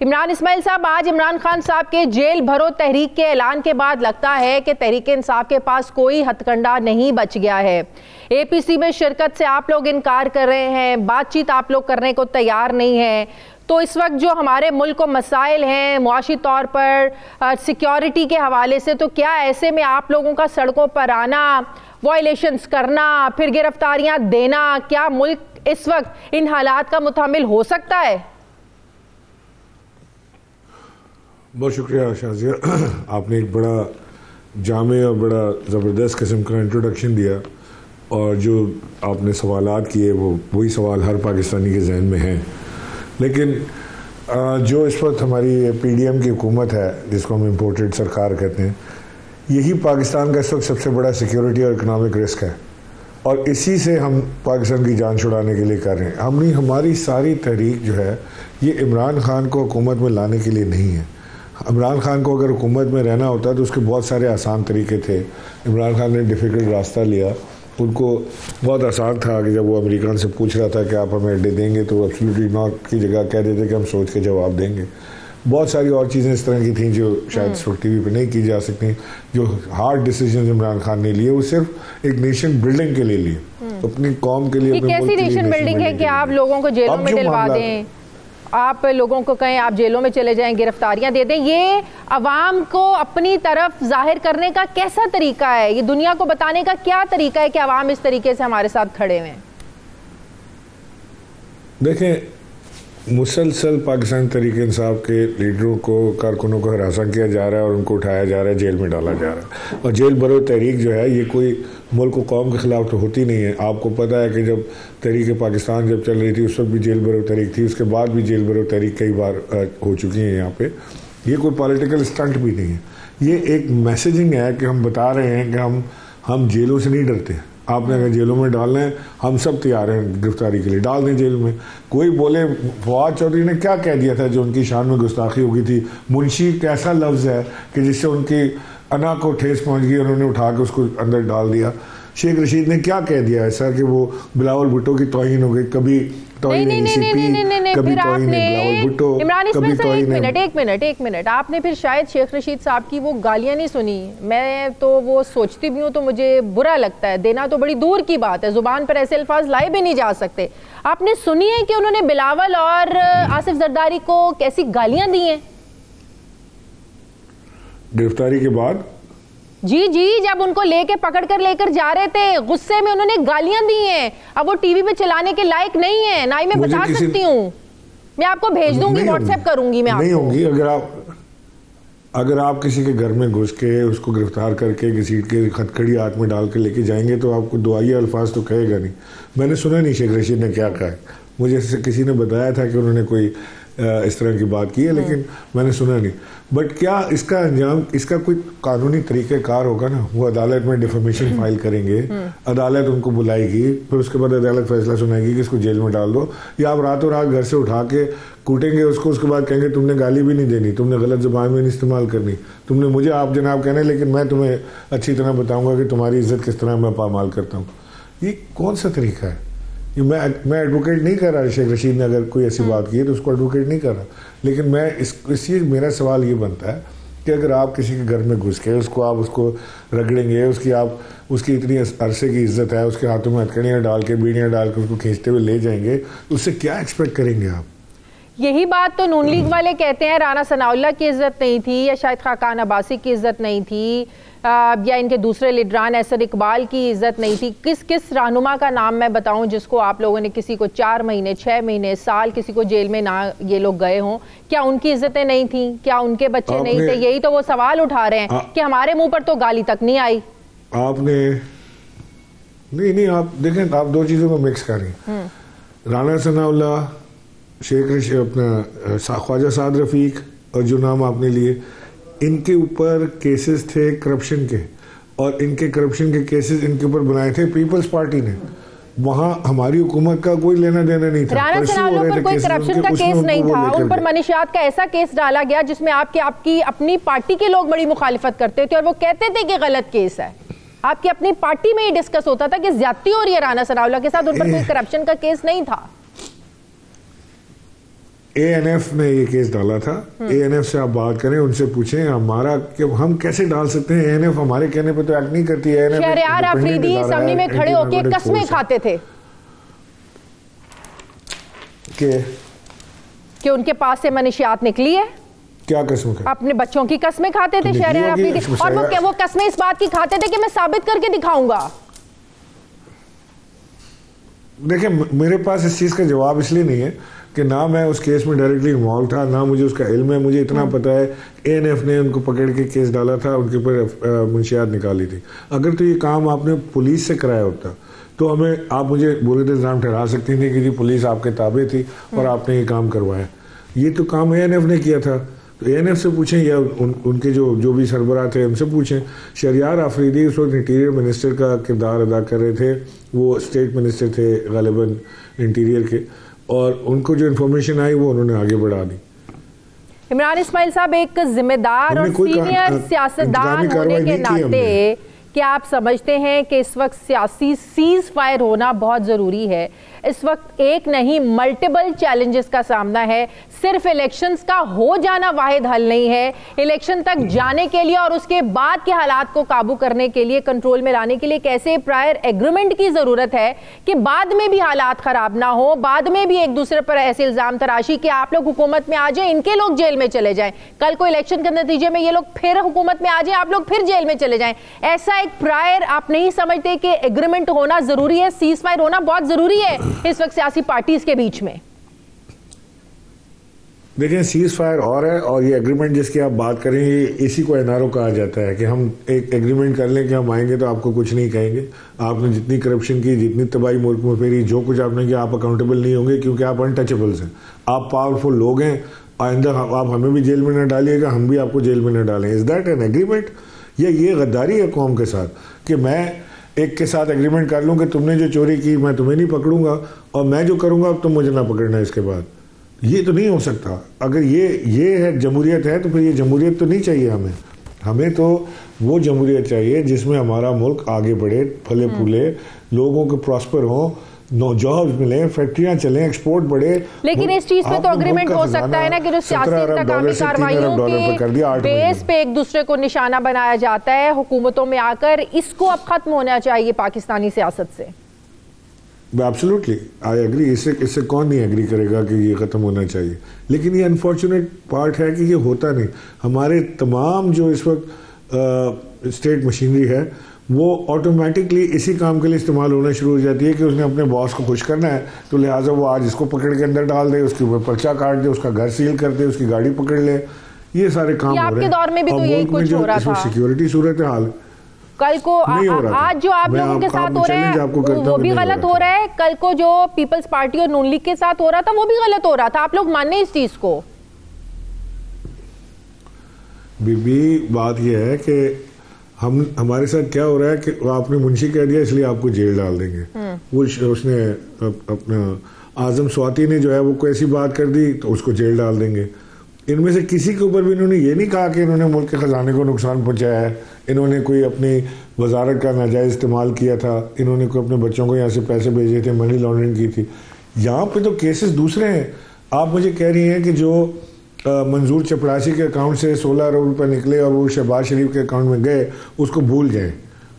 عمران اسماعیل صاحب، آج عمران خان صاحب کے جیل بھرو تحریک کے اعلان کے بعد لگتا ہے کہ تحریک انصاف کے پاس کوئی ہتھ کنڈا نہیں بچ گیا ہے۔ اے پی سی میں شرکت سے آپ لوگ انکار کر رہے ہیں، بات چیت آپ لوگ کرنے کو تیار نہیں ہیں، تو اس وقت جو ہمارے ملک کو مسائل ہیں معاشی طور پر، سیکیورٹی کے حوالے سے، تو کیا ایسے میں آپ لوگوں کا سڑکوں پر آنا، وائلیشنز کرنا، پھر گرفتاریاں دینا، کیا ملک اس وقت ان حالات کا متحمل ہو سکتا ہے؟ بہت شکریہ شازیہ، آپ نے ایک بڑا جامع اور بڑا زبردست قسم کا انٹروڈکشن دیا، اور جو آپ نے سوالات کیے وہ وہی سوال ہر پاکستانی کے ذہن میں ہیں۔ لیکن جو اس وقت ہماری پی ڈی ایم کی حکومت ہے، جس کو ہم امپورٹڈ سرکار کہتے ہیں، یہی پاکستان کا اس وقت سب سے بڑا سیکیورٹی اور اکنامک رسک ہے، اور اسی سے ہم پاکستان کی جان چھڑانے کے لیے کر رہے ہیں۔ ہماری ساری تحریک جو ہے یہ عمران خان کو حکومت میں لانے کے لیے نہیں ہے۔ عمران خان کو اگر حکومت میں رہنا ہوتا تو اس کے بہت سارے آسان طریقے تھے۔ عمران خان نے ڈیفیکلٹ راستہ لیا، ان کو بہت آسان تھا کہ جب وہ امریکن سے پوچھ رہا تھا کہ آپ ہمیں اڈے دیں گے تو وہ ایبسلیوٹلی ناٹ کی جگہ کہہ دیتے کہ ہم سوچ کے جواب دیں گے۔ بہت ساری اور چیزیں اس طرح کی تھیں جو شاید اس وقت ٹی وی پہ نہیں کی جا سکتی۔ جو ہارڈ ڈیسیجنز عمران خان نے لیے وہ صرف ایک نیشن بلڈنگ کے لیے لیے، اپنی قوم کے لیے۔ یہ کیسی نیشن بلڈنگ ہے کہ آپ لوگوں کو جیلوں میں ڈلوا دیں، آپ لوگوں کو کہیں آپ جیلوں میں چلے جائیں، گرفتاریاں دے دیں؟ یہ عوام کو اپنی طرف ظاہر کرنے کا کیسا طریقہ ہے؟ یہ دنیا کو بتانے کا کیا طریقہ ہے کہ عوام اس طریقے سے ہمارے ساتھ کھڑے ہوئے ہیں؟ دیکھیں، مسلسل پاکستان تحریک انصاف کے لیڈروں کو، کارکنوں کو ہراساں کیا جا رہا ہے اور ان کو اٹھایا جا رہا ہے، جیل میں ڈالا جا رہا ہے۔ اور جیل بھرو تحریک جو ہے یہ کوئی ملک و قوم کے خلاف تو ہوتی نہیں ہے۔ آپ کو پتہ ہے کہ جب تحریک پاکستان جب چل رہی تھی اس وقت بھی جیل بھرو تحریک تھی، اس کے بعد بھی جیل بھرو تحریک کئی بار ہو چکی ہیں یہاں پہ۔ یہ کوئی پولیٹیکل اسٹنٹ بھی نہیں ہے، یہ ایک میسیجنگ ہے کہ ہم بتا رہے ہیں کہ ہم جیلوں سے نہیں ڈرتے۔ آپ نے اگر جیلوں میں ڈالنا ہے ہم سب تیار ہیں گرفتاری کے لیے، ڈال دیں جیل میں۔ کوئی بولے فواد چودھری نے کیا کہہ دیا تھا جو ان کی شان میں گستاخی ہو گئی تھی؟ منشی ایک ایسا لفظ ہے کہ جس سے ان کی انا کو ٹھیس پہنچ گئی، انہوں نے اٹھا کے اس کو اندر ڈال دیا۔ شیخ رشید نے کیا کہہ دیا ایسا کہ وہ بلاول بھٹو کی توہین ہو گئی، کبھی توہین سی پی، کبھی توہین بلاول بھٹو، کبھی توہین۔ ایک منٹ، آپ نے پھر شاید شیخ رشید صاحب کی وہ گالیاں نہیں سنی؟ میں تو وہ سوچتی بھی ہوں تو مجھے برا لگتا ہے، دینا تو بڑی دور کی بات ہے، زبان پر ایسے الفاظ لائے بھی نہیں جا سکتے۔ آپ نے سنی ہے کہ انہوں نے بلاول اور آصف زرداری کو کیسی گالیاں دی ہیں گرفتاری کے بعد؟ جی، جب ان کو لے کے پکڑ کر لے کر جا رہے تھے، غصے میں انہوں نے گالیاں دی ہیں۔ اب وہ ٹی وی پہ چلانے کے لائق نہیں ہیں، نہ ہی میں بتا سکتی ہوں۔ میں آپ کو بھیج دوں گی، واٹس ایپ کروں گی میں آپ کو۔ نہیں ہوں گی، اگر آپ کسی کے گھر میں گھس کے اس کو گرفتار کر کے گھسیٹ کے ہتھکڑی ہاتھ میں ڈال کے لے کے جائیں گے تو آپ کو دعائیہ الفاظ تو کہے گا نہیں۔ میں نے سنا نہیں شیخ رشید نے کیا کہا ہے، مجھے کسی نے بتایا تھا کہ انہوں نے کوئی اس طرح کی بات کی ہے، لیکن میں نے سنا نہیں۔ بٹ کیا اس کا انجام، اس کا کوئی قانونی طریقہ کار ہوگا نا؟ وہ عدالت میں ڈیفیمیشن فائل کریں گے، عدالت ان کو بلائے گی، پھر اس کے بعد عدالت فیصلہ سنائے گی کہ اس کو جیل میں ڈال دو، یا آپ راتوں رات گھر سے اٹھا کے کوٹیں گے اس کو، اس کے بعد کہیں گے تم نے گالی بھی نہیں دینی، تم نے غلط زبان میں نہیں استعمال کرنی، تم نے مجھے آپ جناب کہنا ہے لیکن میں تمہیں اچھی طرح بتاؤں گا کہ تمہاری عزت کس طرح میں پامال کرتا ہوں۔ یہ کون سا طریقہ ہے؟ میں ایڈوکیٹ نہیں کر رہا، شیخ رشید نے اگر کوئی ایسی بات کی ہے تو اس کو ایڈوکیٹ نہیں کر رہا، لیکن میں میرا سوال یہ بنتا ہے کہ اگر آپ کسی کے گھر میں گھس کے آپ اس کو رگڑیں گے، اس کی اتنی عرصے کی عزت ہے، اس کے ہاتھوں میں ہتھکڑیاں ڈال کے بیڑیاں ڈال کے اس کو کھینچتے ہوئے لے جائیں گے، تو اس سے کیا ایکسپیکٹ کریں گے آپ؟ یہی بات تو نون لیگ والے کہتے ہیں، رانا ثناءاللہ کی عزت نہیں تھی، یا شاید خاقان عباسی کی عزت نہیں تھی، یا ان کے دوسرے لیڈران اسد اقبال کی عزت نہیں تھی۔ کس رہنما کا نام میں بتاؤں جس کو آپ لوگوں نے کسی کو 4 مہینے 6 مہینے سال کسی کو جیل میں نہ یہ لوگ گئے ہوں؟ کیا ان کی عزتیں نہیں تھیں؟ کیا ان کے بچے نہیں تھے؟ یہی تو وہ سوال اٹھا رہے ہیں کہ ہمارے منہ پر تو گالی تک نہیں آئی۔ آپ نے نہیں، آپ دیکھیں، آپ دو چیزوں کو مکس کر رہی ہیں۔ رانا ثناءاللہ، شیخ رشید، اپنا خواجہ سعد رفیق، اور جو نام آپ نے لیے، ان کے اوپر کیسز تھے کرپشن کے، اور ان کے کرپشن کے کیسز ان کے اوپر بنائے تھے پیپلز پارٹی نے۔ وہاں ہماری حکومت کا کوئی لینا دینا نہیں تھا۔ رانا ثناءاللہ پر کوئی کرپشن کا کیس نہیں تھا، ان پر منشیات کا ایسا کیس ڈالا گیا جس میں آپ کی اپنی پارٹی کے لوگ بڑی مخالفت کرتے تھے اور وہ کہتے تھے کہ غلط کیس ہے۔ آپ کی اپنی پارٹی میں یہ ڈسکس ہوتا تھا کہ زیادتی ہو رہی ہے رانا ثناءاللہ کے ساتھ، ان پر کوئی کرپشن کا کیس نہیں تھا۔ ANF نے یہ کیس ڈالا تھا. ANF سے آپ بات کریں, ان سے پوچھیں ہمارا کہ ہم کیسے ڈال سکتے ہیں. ANF ہمارے کہنے پہ تو ایکٹ نہیں کرتی. شہریار آفریدی اسمبلی میں کھڑے ہو کے قسمیں کھاتے تھے کہ ان کے پاس سے منشیات نکلی ہے. کیا قسم کھاتے؟ اپنے بچوں کی قسمیں کھاتے تھے شہریار آفریدی, اور وہ قسمیں اس بات کی کھاتے تھے کہ میں ثابت کر کے دکھاؤں گا. دیکھیں میرے پاس اس چیز کا جواب اس لیے نہیں ہے کہ نہ میں اس کیس میں ڈائریکٹلی انوالو تھا, نہ مجھے اس کا علم ہے. مجھے اتنا پتا ہے ANF نے ان کو پکڑ کے کیس ڈالا تھا, ان کے اوپر منشیات نکالی تھی. اگر تو یہ کام آپ نے پولیس سے کرایا ہوتا تو ہمیں آپ مجھے بورد الزام ٹھہرا سکتی تھیں کہ جی پولیس آپ کے تابع تھی اور آپ نے یہ کام کروایا. یہ تو کام ANF نے کیا تھا. تو ANF سے پوچھیں یا ان کے جو بھی سربراہ تھے ان سے پوچھیں. شہریار آفریدی اس وقت انٹیریئر منسٹر کا کردار ادا کر رہے تھے, وہ اسٹیٹ منسٹر تھے غالباً انٹیریئر کے, اور ان کو جو انفارمیشن آئی وہ انہوں نے آگے بڑھا دی. عمران اسماعیل صاحب, ایک ذمہ دار اور سینئر سیاستدان ہونے کے ناطے کیا آپ سمجھتے ہیں کہ اس وقت سیاسی سیز فائر ہونا بہت ضروری ہے؟ اس وقت ایک نہیں ملٹیپل چیلنجز کا سامنا ہے. صرف الیکشنز کا ہو جانا واحد حل نہیں ہے. الیکشن تک جانے کے لیے اور اس کے بعد کے حالات کو قابو کرنے کے لیے, کنٹرول میں لانے کے لیے ایک ایسے پرائر ایگریمنٹ کی ضرورت ہے کہ بعد میں بھی حالات خراب نہ ہو, بعد میں بھی ایک دوسرے پر ایسے الزام تراشی کہ آپ لوگ حکومت میں آ جائیں, ان کے لوگ جیل میں چلے جائیں, کل کو الیکشن کے نتیجے میں یہ لوگ پھر حکومت میں آ جائیں, آپ لوگ پھر جیل میں چلے جائیں. ایسا ایک پرائر آپ نہیں سمجھتے کہ ایگریمنٹ ہونا ضروری ہے, سیز فائر ہونا بہت ضروری ہے اس وقت سیاسی پارٹیز کے بیچ میں؟ دیکھیں سیز فائر اور ہے, اور یہ ایگریمنٹ جس کی آپ بات کریں گے اسی کو NRO کہا جاتا ہے کہ ہم ایک ایگریمنٹ کر لیں کہ ہم آئیں گے تو آپ کو کچھ نہیں کہیں گے. آپ نے جتنی کرپشن کی, جتنی تباہی ملک میں پھیری, جو کچھ آپ نے کیا, آپ اکاؤنٹیبل نہیں ہوں گے کیونکہ آپ انٹچیبلز ہیں, آپ پاورفل لوگ ہیں. آئندہ آپ ہمیں بھی جیل میں نہ ڈالیے گا, ہم بھی آپ کو جیل میں نہ ڈالیں. Is that an agreement? یا یہ غداری ہے قوم کے ساتھ کہ میں ایک کے ساتھ ایگریمنٹ کر لوں کہ تم نے جو چوری کی میں تمہیں نہیں پکڑوں گا, اور میں جو کروں گا اب تم مجھے نہ پکڑنا اس کے بعد. یہ تو نہیں ہو سکتا. اگر یہ ہے جمہوریت ہے تو پھر یہ جمہوریت تو نہیں چاہیے ہمیں. ہمیں تو وہ جمہوریت چاہیے جس میں ہمارا ملک آگے بڑھے, پھلے پھولے, لوگوں کے پراسپر ہوں, جابز ملیں, فیکٹریاں چلیں, ایکسپورٹ بڑھے. لیکن اس چیز پہ تو اگریمنٹ ہو سکتا ہے نا کہ جو سیاسی انتقامی کارروائیوں کے بیس پہ ایک دوسرے کو نشانہ بنایا جاتا ہے حکومتوں میں آ کر, اس کو اب ختم ہونا چاہیے پاکستانی سیاست سے. ایبسولوٹلی آئی ایگری, اس سے کون نہیں ایگری کرے گا کہ یہ ختم ہونا چاہیے. لیکن یہ انفارچونیٹ پارٹ ہے کہ یہ ہوتا نہیں. ہمارے تمام جو اس وقت اسٹیٹ مشینری ہے وہ آٹومیٹکلی اسی کام کے لیے استعمال ہونا شروع ہو جاتی ہے کہ اس نے اپنے باس کو خوش کرنا ہے, تو لہٰذا وہ آج اس کو پکڑ کے اندر ڈال دے, اس کے اوپر پرچہ کاٹ دے, اس کا گھر سیل کر دے, اس کی گاڑی پکڑ لے. یہ سارے کام ہو رہے ہیں. دور میں بھی تو یہی کچھ ہو رہا تھا. سیکیورٹی صورتحال کل کو آج جو آپ لوگوں کے ساتھ ہو رہا ہے وہ بھی غلط ہو رہا ہے, کل کو جو پیپلز پارٹی اور نون لیگ کے ساتھ ہو رہا تھا وہ بھی غلط ہو رہا تھا. آپ لوگ ماننے اس چیز کو؟ بات یہ ہے کہ ہمارے ساتھ کیا ہو رہا ہے کہ آپ نے منشی کہہ دیا اس لیے آپ کو جیل ڈال دیں گے. وہ اس نے اپنا اعظم سواتی نے جو ہے وہ کوئی ایسی بات کر دی تو اس کو جیل ڈال دیں گے. ان میں سے کسی کے اوپر بھی انہوں نے یہ نہیں کہا کہ انہوں نے ملک کے خزانے کو نقصان پہنچایا ہے, انہوں نے کوئی اپنی وزارت کا ناجائز استعمال کیا تھا, انہوں نے کوئی اپنے بچوں کو یہاں سے پیسے بھیجے تھے, منی لانڈرنگ کی تھی. یہاں پہ تو کیسز دوسرے ہیں. آپ مجھے کہہ رہی ہیں کہ جو منظور چپڑاسی کے اکاؤنٹ سے 16 ارب روپے نکلے اور وہ شہباز شریف کے اکاؤنٹ میں گئے, اس کو بھول جائیں,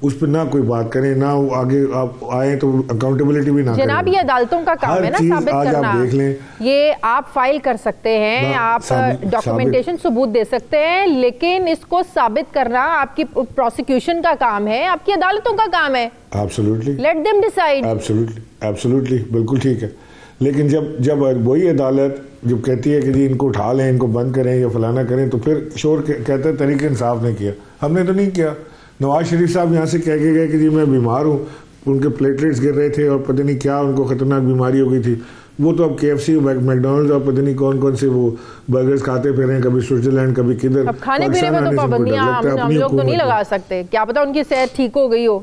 اس پہ نہ کوئی بات کریں, نہ آگے آپ آئیں تو اکاؤنٹیبلٹی بھی نہ کریں. جناب یہ عدالتوں کا کام ہے نا ثابت کرنا. آپ دیکھ لیں, یہ آپ فائل کر سکتے ہیں, آپ ڈاکومنٹیشن ثبوت دے سکتے ہیں, لیکن اس کو ثابت کرنا آپ کی پروسیکیوشن کا کام ہے, آپ کی عدالتوں کا کام ہے. Absolutely let them decide. Absolutely بالکل ٹھیک ہے. لیکن جب وہی عدالت جب کہتی ہے کہ جی ان کو اٹھا لیں, ان کو بند کریں یا فلانا کریں, تو پھر شور کہتا ہے تحریک انصاف نے کیا. ہم نے تو نہیں کیا. نواز شریف صاحب یہاں سے کہہ کے گئے کہ جی میں بیمار ہوں, ان کے پلیٹلیٹس گر رہے تھے اور پتہ نہیں کیا ان کو خطرناک بیماری ہو گئی تھی. وہ تو اب KFC, میکڈونلڈز اور پتہ نہیں کون سے وہ برگرز کھاتے پھر رہے ہیں, کبھی سوئٹزرلینڈ کبھی کدھر. اب کھانے پینے میں تو پابندیاں ہم لوگ تو نہیں لگا سکتے, کیا پتا ان کی صحت ٹھیک ہو گئی ہو.